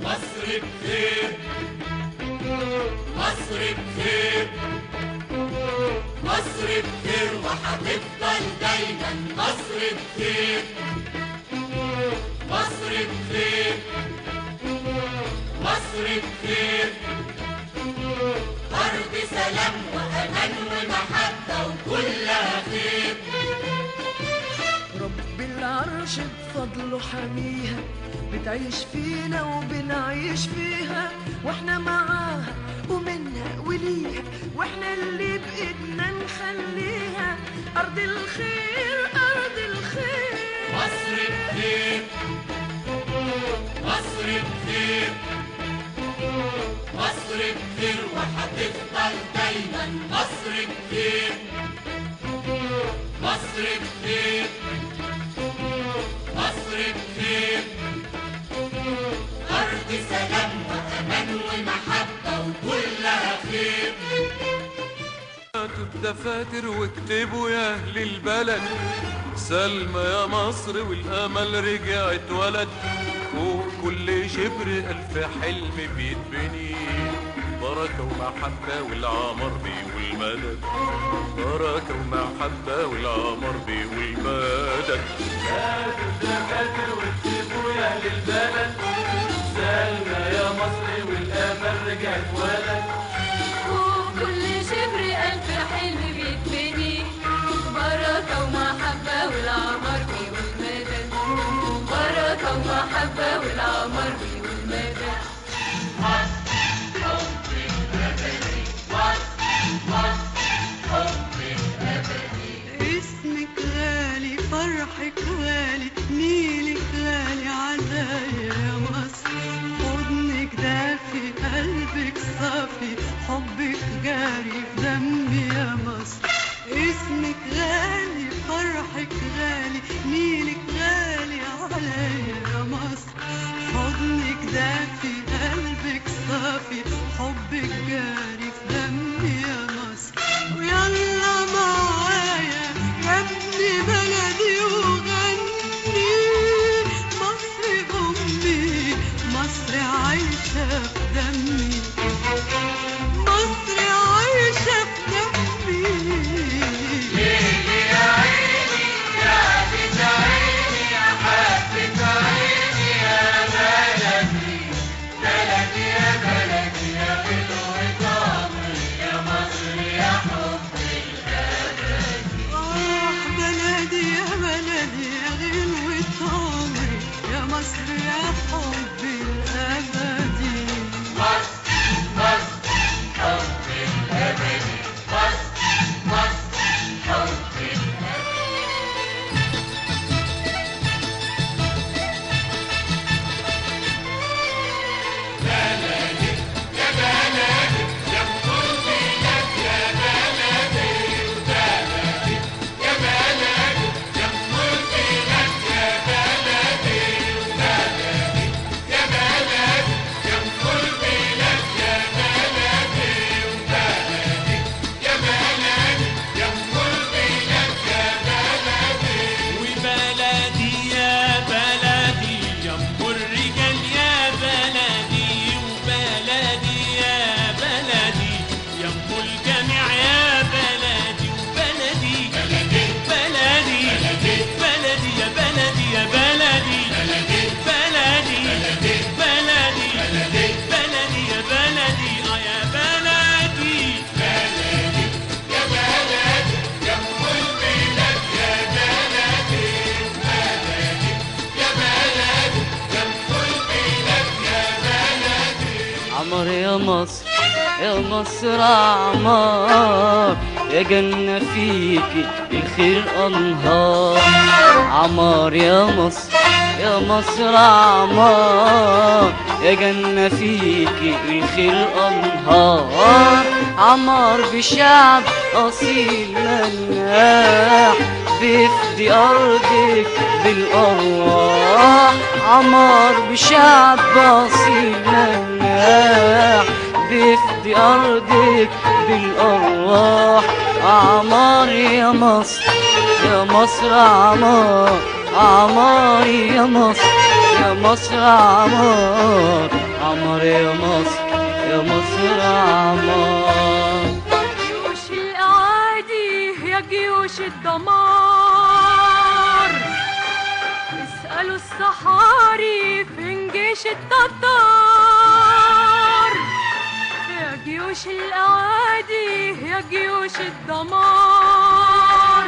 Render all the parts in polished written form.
مصر بخير، مصر بخير، مصر بخير وهتفضل دايما مصر بخير، مصر بخير، مصر بخير، أرض سلام وأمان ومحبة وكلها خير. رب العرش بفضله حميها، بتعيش فينا وبنعيش فيها، واحنا معاها ومنها وليها، واحنا اللي بإيدنا نخليها أرض الخير، أرض الخير. مصر بخير، مصر بخير، مصر بخير وهتفضل دايما مصر بخير، مصر بخير، مصر بخير، أرض سلام وأمان ومحبة وكلها خير. هاتوا الدفاتر واكتبوا يا أهل البلد، سلمى يا مصر والأمل رجع اتولد، فوق كل شبر ألف حلم بيتبني، بركة ومحبة والعمر بيقول مدد، بركة ومحبة والعمر بيقول مدد. هاتوا الدفاتر واكتبوا يا أهل البلد، سلمى يا مصر والأمل رجع اتولد، فوق كل شبر ألف حلم بيتبني، بركة ومحبة والعمر بيقول مدد، بركة ومحبة والعمر بيقول مدد. اسمك غالي، فرحك غالي، نيلك غالي عزايا يا مصر، حضنك دافي، قلبك صافي، حبك جاري في دمي يا مصر. اسمك غالي، فرحك غالي، نيلك غالي عليا يا مصر، حضنك دافي، قلبك صافي، حبك جاري في دمي يا مصر. ويلا معايا يا ابن بلدي وغني، مصر أمي، مصر عايشة في دمي، مصر عايشة في دمي. ليلي يا عيني يا بنت عيني يا حبة عيني يا بلدي، بلدي يا بلدي يا غلوة عمري يا مصر يا حبي الأبدي. بلدي يا بلدي يا غلوة عمري يا مصر يا حبي الأبدي. مصر مصر حبي الأبدي، مصر مصر حبي الأبدي. بلدي يا بلدي يا كل بلاد يا بلدي، بلدي يا بلدي يا كل بلاد يا بلدي، بلدي يا بلدي يا كل بلاد يا بلدي، بلدي يا بلدي يا كل بلاد يا بلدي. وبلدي يا بلدي يا ام الرجال يا بلدي، وبلدي يا بلدي يا ام الجميع يا بلدي، وبلدي بلدي بلدي بلدي يا بلدي يا بلدي بلدي بلدي بلدي بلدي بلدي يا بلدي يا بلدي. بلدي يا بلدي يا كل بلاد يا بلدي، بلدي يا بلدي يا كل بلاد يا بلدي. عمر يا مصر، يا مصر عمار، يا جنة فيكي الخير أنهار. عمار يا مصر، يا مصر عمار، يا جنة فيكي الخير أنهار. عمار بشعب أصيل مناح، بيفدي أرضك بالأرواح. عمار بشعب أصيل مناح، بيفدي أرضك بالأرواح. عمار يا مصر، يا مصر عمار، عمار يا مصر، يا مصر عمار، الصحاري فين جيش التتار؟ يا جيوش الأعادي يا جيوش الدمار.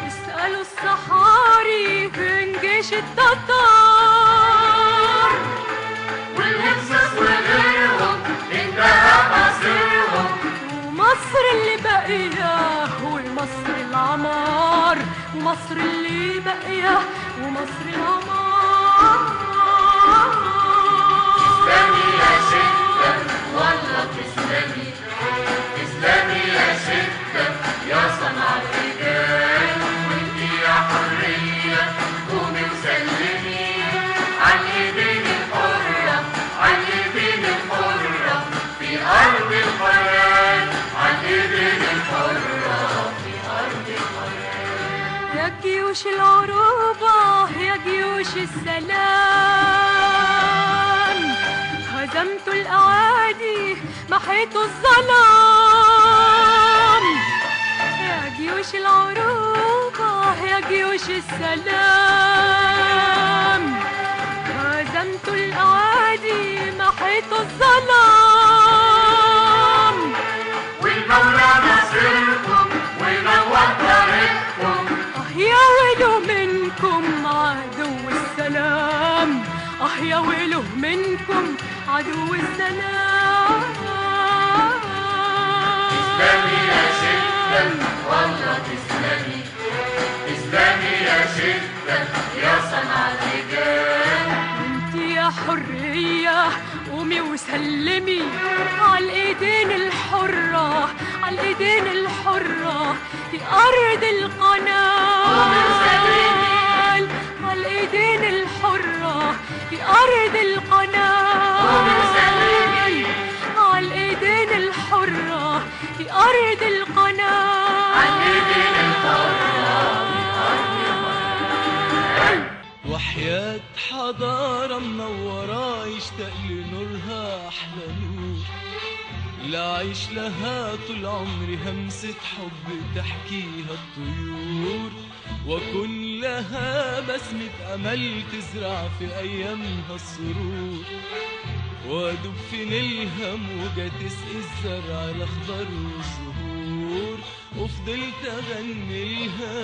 اسألوا الصحاري فين جيش التتار؟ والهكسوس وغيرهم انتهى مصيرهم. ومصر اللي باقية ومصر العمار، ومصر اللي باقية ومصر العمار. تسلمي يا شدة والله تسلمي، تسلمي يا شدة يا صنع الرجال. وانتي يا حرية قومي وسلمي عالإيدين الحرة، عالإيدين الحرة في أرض الحياة، عالإيدين الحرة في أرض الحياة. يا جيوش العروبة يا جيوش السلام، هزمتوا الأعادي محيتوا الظلام. يا جيوش العروبة يا جيوش السلام، هزمتوا الأعادي محيتوا الظلام. والمولى ناصركم وينور طريقكم. يا ويله منكم عدو السلام، يا ويله منكم عدو السلام. تسلمي يا شدة والله تسلمي، تسلمي يا شدة يا صنع الرجال. انتي يا حرية قومي وسلمي عالإيدين الحرة، عالإيدين الحرة في أرض القناة، عالإيدين الحرة في أرض القناة، عالإيدين الحرة في أرض القناة، عالإيدين الحرة في أرض القناة. وحياة حضارة منورة يشتاق لنورها أحلى نور، لا عيش لها طول عمري همسة حب تحكيها الطيور، وكن لها بسمة أمل تزرع في أيامها السرور، وادوب في نيلها موجة تسقي الزرع الأخضر والزهور، وفضلت أغني لها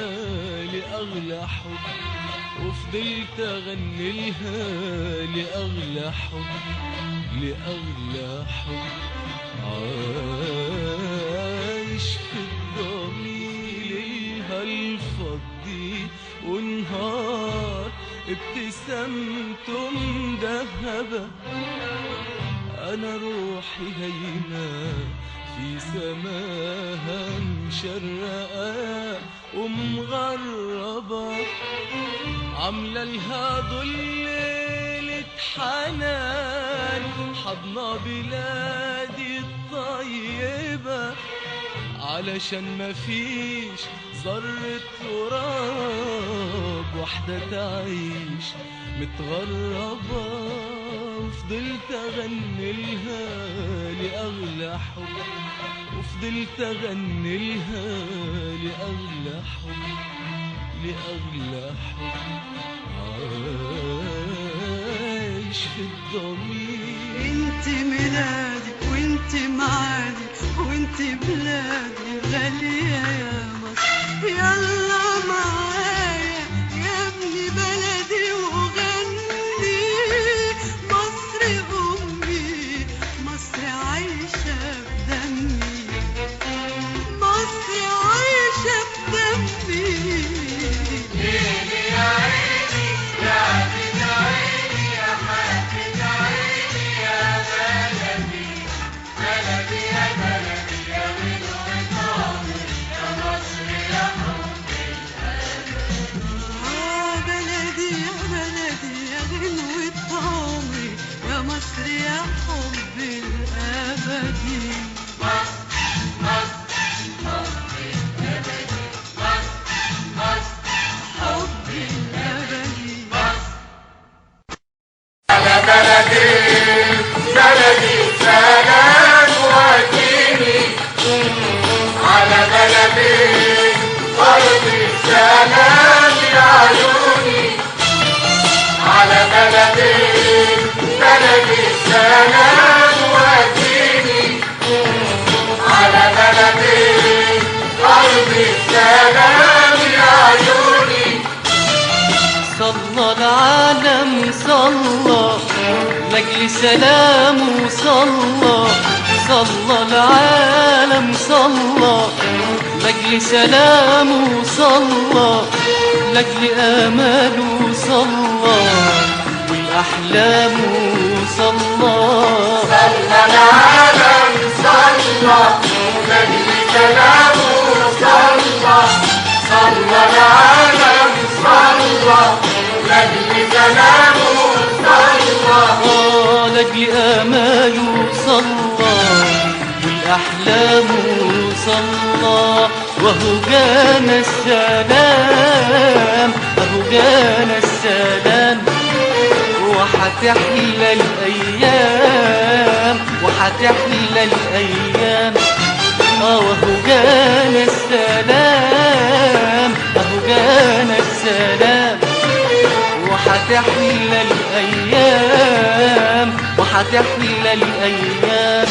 لأغلى حب، وفضلت أغني لها لأغلى حب، لأغلى حب. عايش في الضمير ليها الفضي ونهار ابتسامته مدهبة، أنا روحي هينة في سماها مشرقة ومغربة، عاملة لها ظلة حنان حضنا بلادي الطيبة، علشان مفيش ذرة تراب واحدة تعيش متغربة، وفضلت أغني لها لأغلى حب، وفضلت أغني لها لأغلى حب، لأغلى حب. عايش في الضمير. انت ميلادي وانت معادي وانت بلادي غالية يا مصر، يلا معايا يا ابن بلدي وغني. مصر أمي مصر عايشة بدمي، مصر عايشة بدمي. ليلي يا عيني يا عبد عيني يا حبيب عيني يا بلدي، بلدي يا بلدي يا غنوة عمري يا مصر يا حب الأبد. بلدي يا بلدي يا غنوة عمري يا مصر يا حب الأبدي. مصر مصر حب الأبدي، مصر مصر حب الأبدي. على بلدي بلدي سلام وديني، على بلدي أرضي سلام يا عيوني. بلدي بلدي السلام وديني على بلدي أرض السلام يا عيوني. صلى العالم صلى لأجل سلامه صلى، صلى العالم صلى لأجل سلامه صلى، لأجل آماله صلى والأحلام صلى. صلى العالم صلى لأجل سلامه صلى، صلى العالم صلى لأجل سلامه صلى. لأجل آماله صلى والأحلام صلى. وهو جانا السلام، وهو جانا السلام، وحتحلى الأيام، وحتحلى الأيام. وهو جانا السلام، وهو جانا السلام، وحتحلى الأيام، وحتحلى الأيام.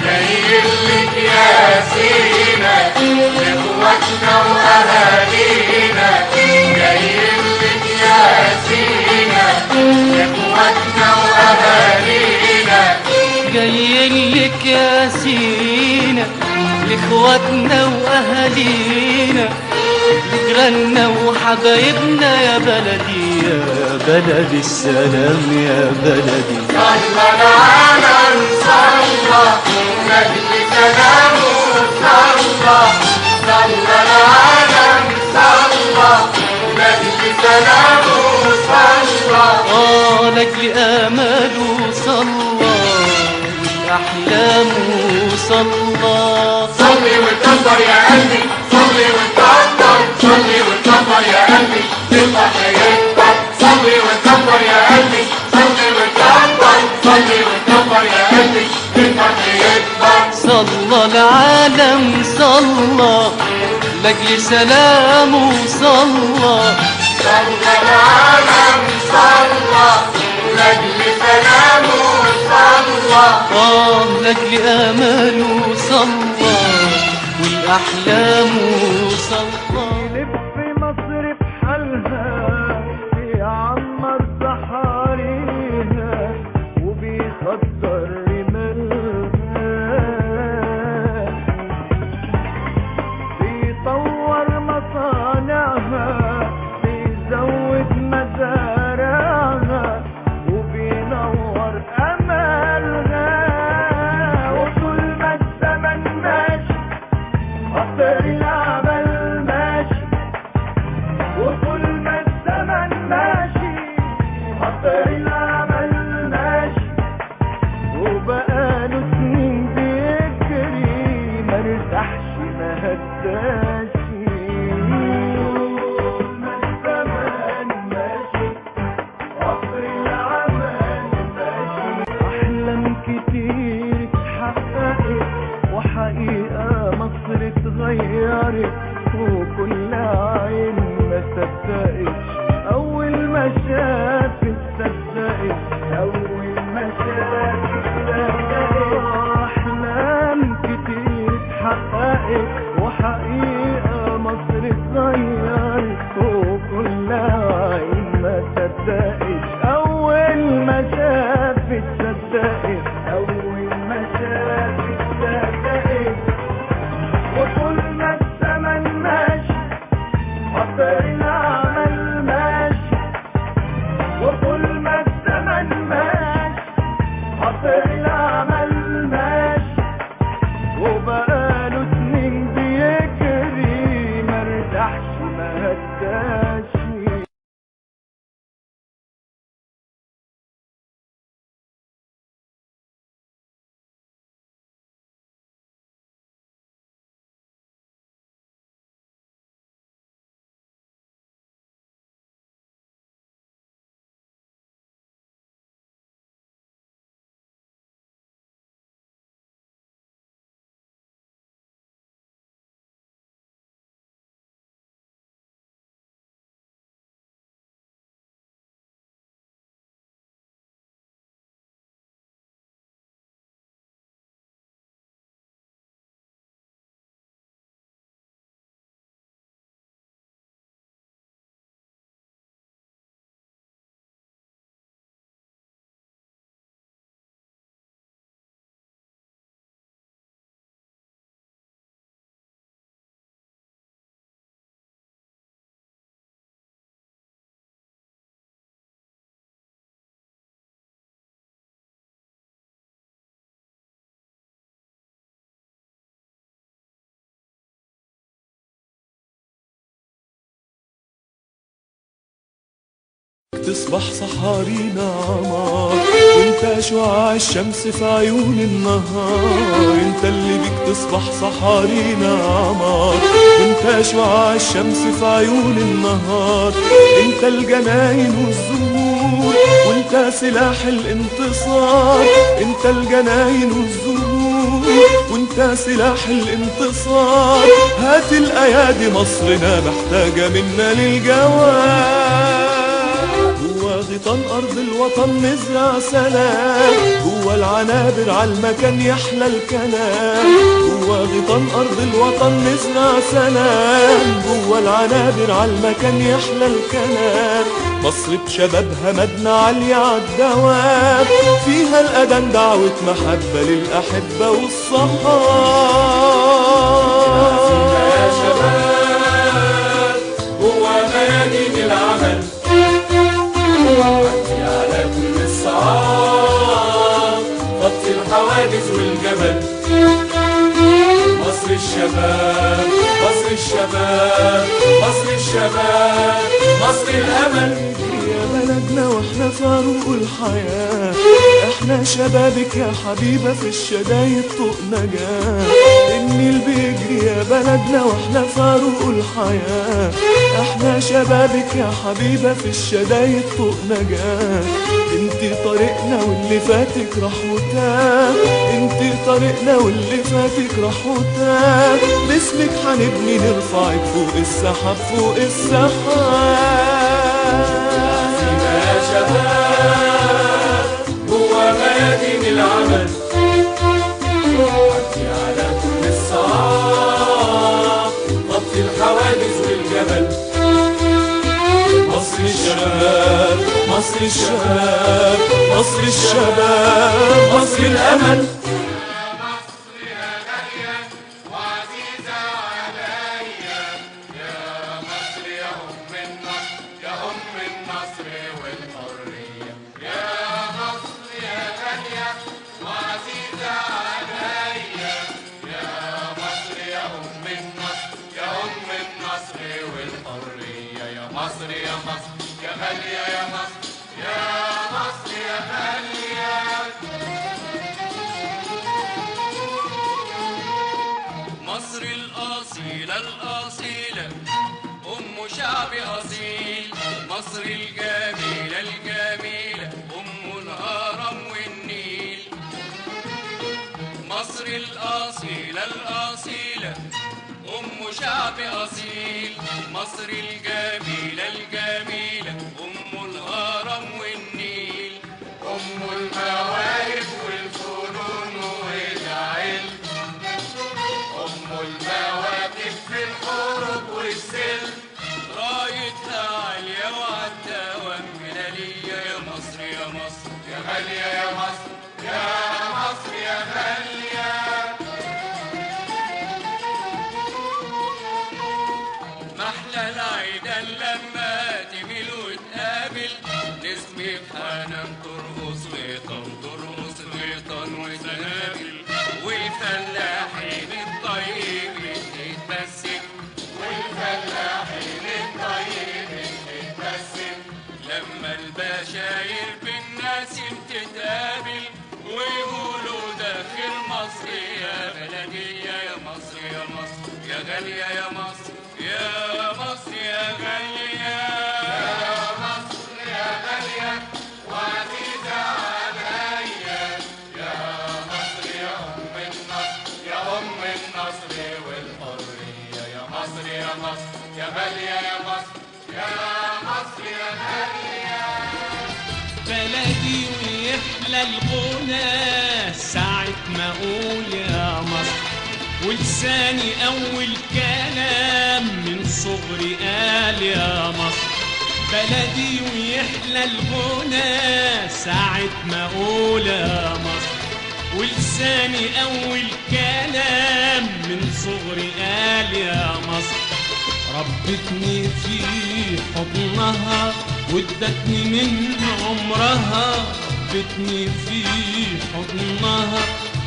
جايلك يا سينا إخواتنا وأهالينا، جايلك يا سينا إخواتنا وأهالينا، جايلك يا سينا لإخواتنا وأهالينا، لجيراننا وحبايبنا يا بلدي يا بلدي السلام يا بلدي. صلى العالم صلى لأجل سلامه صلى، صلى العالم صلى لأجل سلامه صلى. لأجل آماله صلى والأحلام صلى. صلي وتكبر يا قلبي، صلي وتكبر، صلي وتكبر يا قلبي تفرح يكبر. صلي وتكبر يا قلبي، صلي وتكبر، صلي وتكبر يا قلبي تفرح يكبر. صلى العالم صلى لأجل سلامه صلى، صلى العالم صلى لأجل سلامه صلى. لأجل آماله صلى والأحلام صلى. لف مصر بحالها بيعمر صحاريها وبيخطر رمالها، بيطور مصانعها بيزود مزارعها وبينور أمالها. وطول ما الزمن ماشي قطر العمل تصبح صحارينا عمار، وانت شعاع الشمس في عيون النهار. انت اللي بيك تصبح صحارينا عمار، وانت شعاع الشمس في عيون النهار. انت الجناين والزهور وانت سلاح الانتصار. انت الجناين والزهور وانت سلاح الانتصار. هات الايادي مصرنا محتاجة منا للجواب. هو غيطان ارض الوطن نزرع سلام، هو العنابر عالمكان يحلى الكلام. هو غيطان ارض الوطن نزرع سلام، هو العنابر عالمكان يحلى الكلام. مصر بشبابها مدنة عالية عالدوام، فيها الأذان دعوة محبة للأحبة والصحاب. يا شباب هو ميادين العمل، عدي على كل الصعاب، غطي الحواجز والجبل. مصر الشباب مصر الشباب مصر الشباب مصر الأمل. يا بلدنا واحنا في عروق الحياة، احنا شبابك يا حبيبة في الشدايد طوق نجاة. النيل بيجري يا بلدنا واحنا في عروق الحياة، احنا شبابك يا حبيبة في الشدايد طوق نجاة. انتي طريقنا واللي فاتك راح وتاه، انتي طريقنا واللي فاتك راح وتاه. باسمك حنبني نرفعك فوق السحاب فوق السحاب. يا شباب هو ميادين العمل، عدي على كل الصعاب، غطي الحواجز والجبل. مصر الشباب مصر الشباب مصر الشباب مصر الأمل. مصر الأصيلة الأصيلة أم شعب أصيل. مصر الجميلة الجميلة أم الهرم والنيل. مصر الأصيلة الأصيلة أم شعب أصيل. مصر الجميلة الجميلة أم الهرم والنيل. أم المواهب والفنون والعلم، أم المواقف في الحروب والسلم. رايتها عالية وعالدوام غالية يا مصر يا مصر يا غالية يا مصر يا مصر يا غالية. محلى العيدان لما تميل وتقابل، نسمي بحنان ترقص غيطان ترقص غيطان وسنابل. والفلاحين الطيبين تتبسم والفلاحين الطيبين تتبسم. لما البشاير بالنسيم تتقابل، ويقولوا داخل مصر يا بلدي يا مصر يا مصر يا غالية يا مصر يا مصر يا غالية. يا مصر يا غالية وعزيزة عليا. يا مصر يا أم النصر يا أم النصر والحرية. يا مصر يا مصر يا غالية يا مصر يا مصر يا غالية. بلدي ويحلى الغنى ساعة ما أقول يا مصر، ولساني أول كلام من صغري قال يا مصر. بلدي ويحلى الغنى ساعة ما أقول يا مصر، ولساني أول كلام من صغري قال يا مصر. ربتني في حضنها وادتني من عمرها، ربتني في حضنها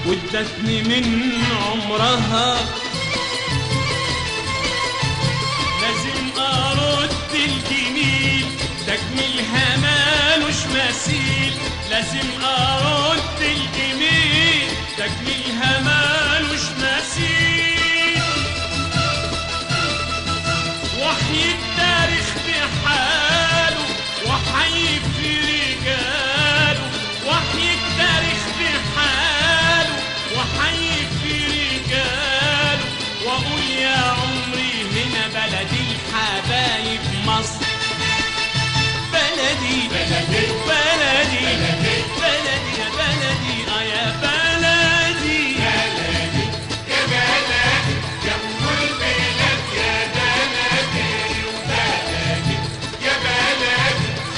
وادتني من عمرها. لازم أرد الجميل تجميلها ما مثيل، لازم ارد الجميل، تجميلها مالوش مثيل. وحي التاريخ بحاله وحي في رجاله، وحي التاريخ بحاله وحي في رجاله. واقول يا عمري هنا بلدي الحبايب مصر، بلدي بلدي بلدي بلدي بلدي يا بلدي يا بلدي بلدي يا بلدي يا أم البلاد يا بلدي وبلدي يا بلدي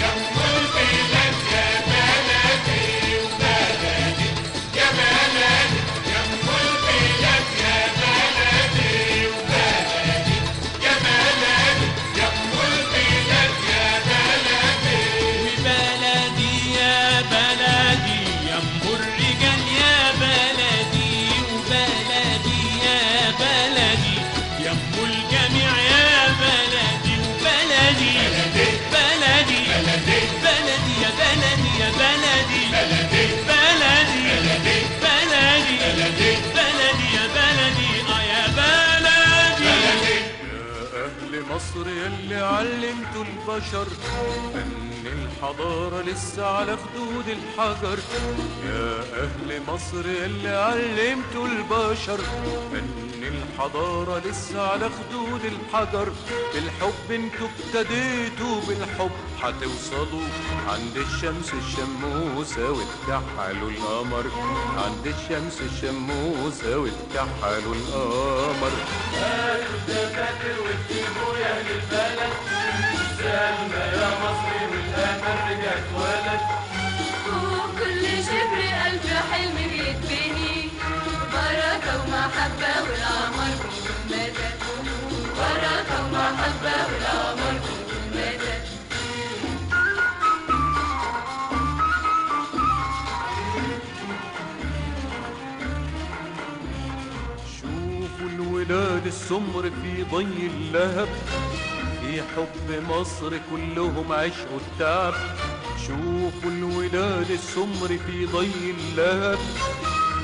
يا أم البلاد يا بلدي وبلدي يا بلدي يا أم البلاد يا بلدي وبلدي يا بلدي يا أم البلاد يا بلدي وبلدي يا بلدي يا ام الرجال يا بلدي، وبلدي يا بلدي يا ام الجميع يا بلدي، وبلدي بلدي بلدي بلدي يا بلدي يا بلدي بلدي بلدي بلدي بلدي بلدي بلدي يا بلدي يا بلدي. يا أهل مصر يلي علمتوا البشر فن الحضارة لسه على خدود الحجر. يا أهل مصر يلي علمتوا البشر فن الحضارة لسه على خدود الحجر. بالحب انتوا ابتديتوا، بالحب هتوصلوا عند الشمس الشموسة وتكحلوا القمر، عند الشمس الشموسة وتكحلوا القمر. وكل شبر ألف حلم بيتبني، بركة ومحبة والقمر مدد، بركة ومحبة والقمر مدد. شوفوا الولاد السمر في ضي اللهب، في حب مصر كلهم عشقوا التعب. شوفوا الولاد السمر في ضي اللهب،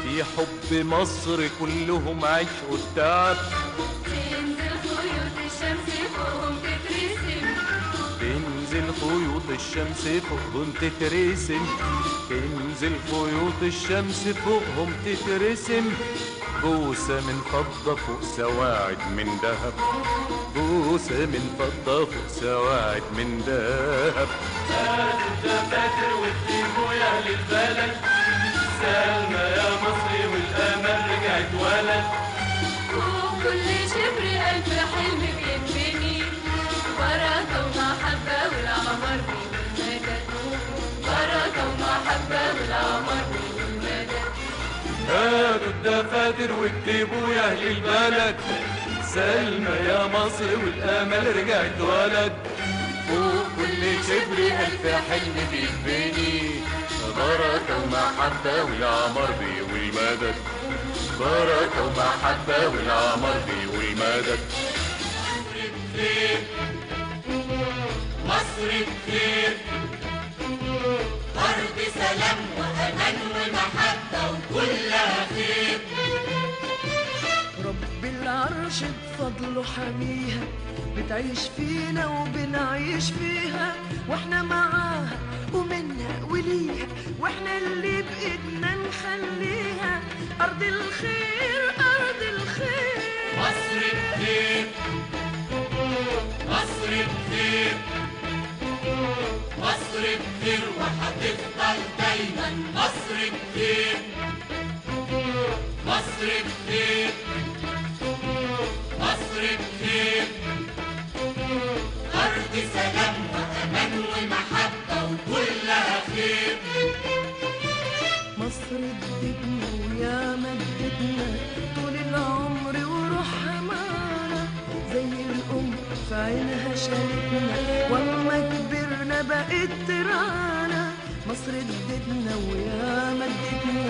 في حب مصر كلهم عشقوا التعب. تنزل خيوط الشمس فوقهم تترسم، تنزل خيوط الشمس فوقهم تترسم، تنزل خيوط الشمس فوقهم تترسم. بوسة من فضة فوق سواعد من ذهب، بوسة من فضة فوق سواعد من ذهب. الدفاتر والتيمو يا أهل البلد، سلمى يا مصري والأمل رجعت ولد. وكل شبر ألف حلم بيتبني، بركة ومحبة والقمر مدد، بركة ومحبة والقمر مدد. هاتوا الدفاتر واكتبوا يا أهل البلد، سلمى يا مصر والأمل رجعت ولد. فوق كل شبر ألف حلم بيتبني، بركة ومحبة والقمر والمدد، بركة ومحبة والقمر والمدد. مصر بخير، أرض سلام وأمان ومحبة وكلها خير. رب العرش بفضله حميها، بتعيش فينا وبنعيش فيها، واحنا معاها ومنها وليها، واحنا اللي بإيدنا نخليها أرض الخير أرض الخير. مصر بخير، مصر بخير، مصر بخير وهتفضل دايما مصر بخير، مصر بخير، مصر بخير. أرض سلام وأمان ومحبة وكلها خير. مصر ادتنا ويا مدتنا طول العمر وروحها معانا، زي الأم في عينها شالتنا واما كبرنا بقت ترانا. مصر ادتنا ويا مدتنا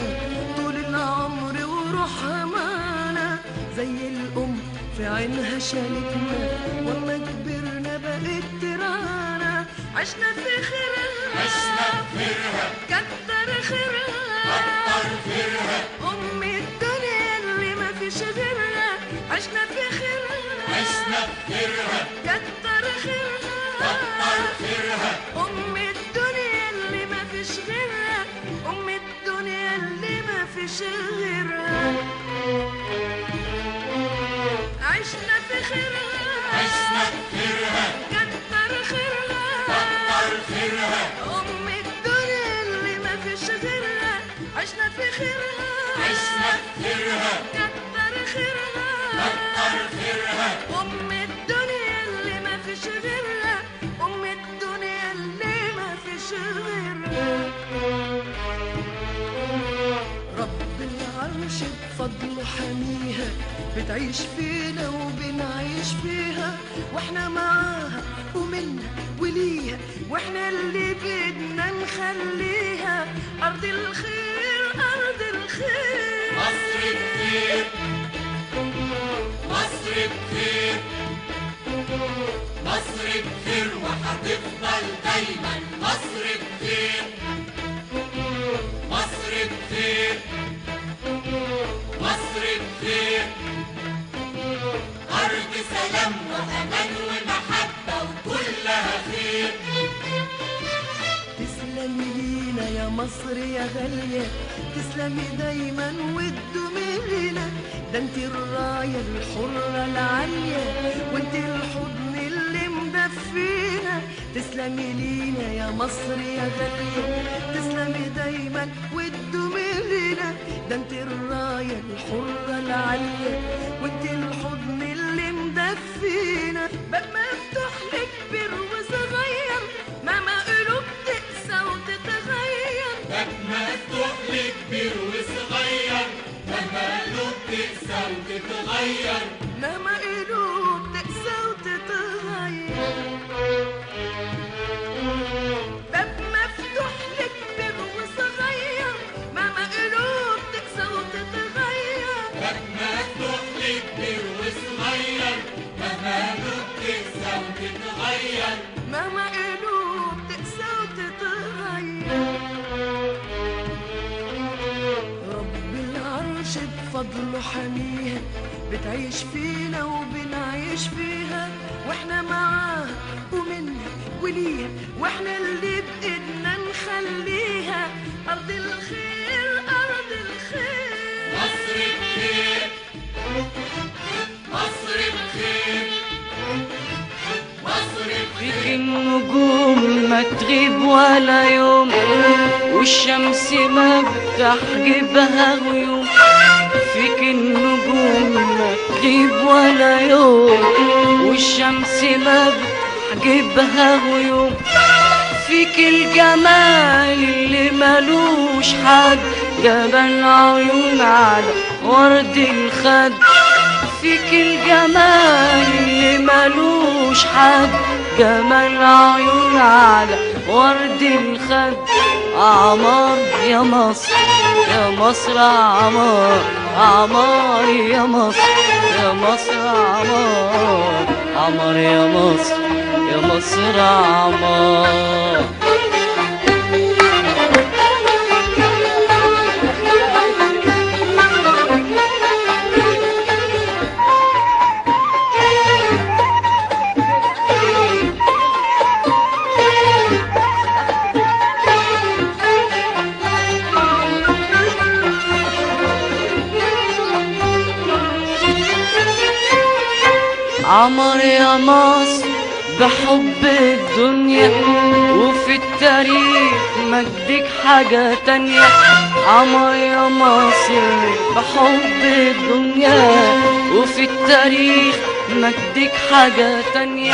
طول العمر وروحها معانا، زي الأم في عينها شالتنا واما كبرنا بقت ترانا. عشنا في خيرها عشنا بخيرها كتر خيرها كتر خيرها أم الدنيا اللي ما فيش غيرها عشنا في خيرها عشنا بخيرها كتر خيرها كتر خيرها أم الدنيا اللي ما فيش غيرها أم الدنيا اللي ما فيش غيرها عشنا في خيرها عشنا بخيرها كتر خيرها كتر خيرها أم الدنيا اللي ما فيش غيرها عشنا في خيرها عشنا بخيرها كتر خيرها كتر خيرها أم الدنيا اللي ما فيش غيرها أم الدنيا اللي ما فيش غيرها رب العرش بفضله حميها بتعيش فينا وبنعيش فيها واحنا معاها ومنها وليها واحنا اللي بدنا نخليها أرض الخير أرض الخير مصر بخير مصر بخير مصر بخير وهتفضل دايما مصر بخير مصر بخير مصر بخير أرض سلام وأمان ومحبة وكلها خير تسلمي لينا يا مصر يا غالية تسلمي دايما وتدومي لينا ده انت الراية الحرة العالية وانت الحضن اللي مدفينا تسلمي لينا يا مصر يا غالية تسلمي دايما وتدومي لينا ده انت الراية الحرة العالية وانت الحضن اللي مدفينا باب مفتوح لك كبير وصغير مهما قلوب تقسى وتتغير باب مفتوح لكبير وصغير مهما قلوب تقسى وتتغير مهما قلوب تقسى وتتغير باب مفتوح لك كبير وصغير مهما قلوب تقسى وتتغير باب مفتوح لكبير وصغير مهما قلوب تقسى وتتغير مهما قلوب تقسى وتتغير رب العرش بفضله حميها بتعيش فينا وبنعيش فيها واحنا معاها ومنها وليها واحنا اللي بإيدنا نخليها أرض الخير أرض الخير مصر بخير مصر بخير مصر فيك بخير النجوم ما تغيب ولا يوم والشمس ما بتحجبها غيوم فيك النجوم ما تغيب ولا يوم والشمس ما بتحجبها غيوم فيك الجمال اللي ملوش حد جبل عيون على ورد الخد فيك الجمال اللي ملوش حد جمال عيون على ورد الخد عمار يا مصر يا مصر عمار عمار يا مصر يا مصر عمار عمار يا مصر يا مصر عمار عمر يا مصر بحب الدنيا وفي التاريخ مجدك حاجة تانية عمر يا مصر بحب الدنيا وفي التاريخ مجدك حاجة تانية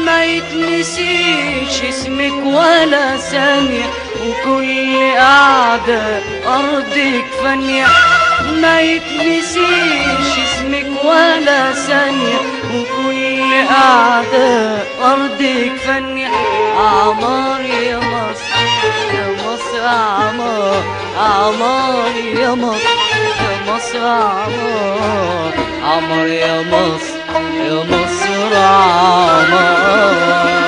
ما يتنسيش اسمك ولا ثانية وكل قعدة أرضك فانية ما يتنسيش اسمك ولا ثانية وكل قعدة أرضك فانية عمار يا مصر يا مصر عمار عمار يا مصر يا مصر عمار عمار يا مصر يا مصر عمار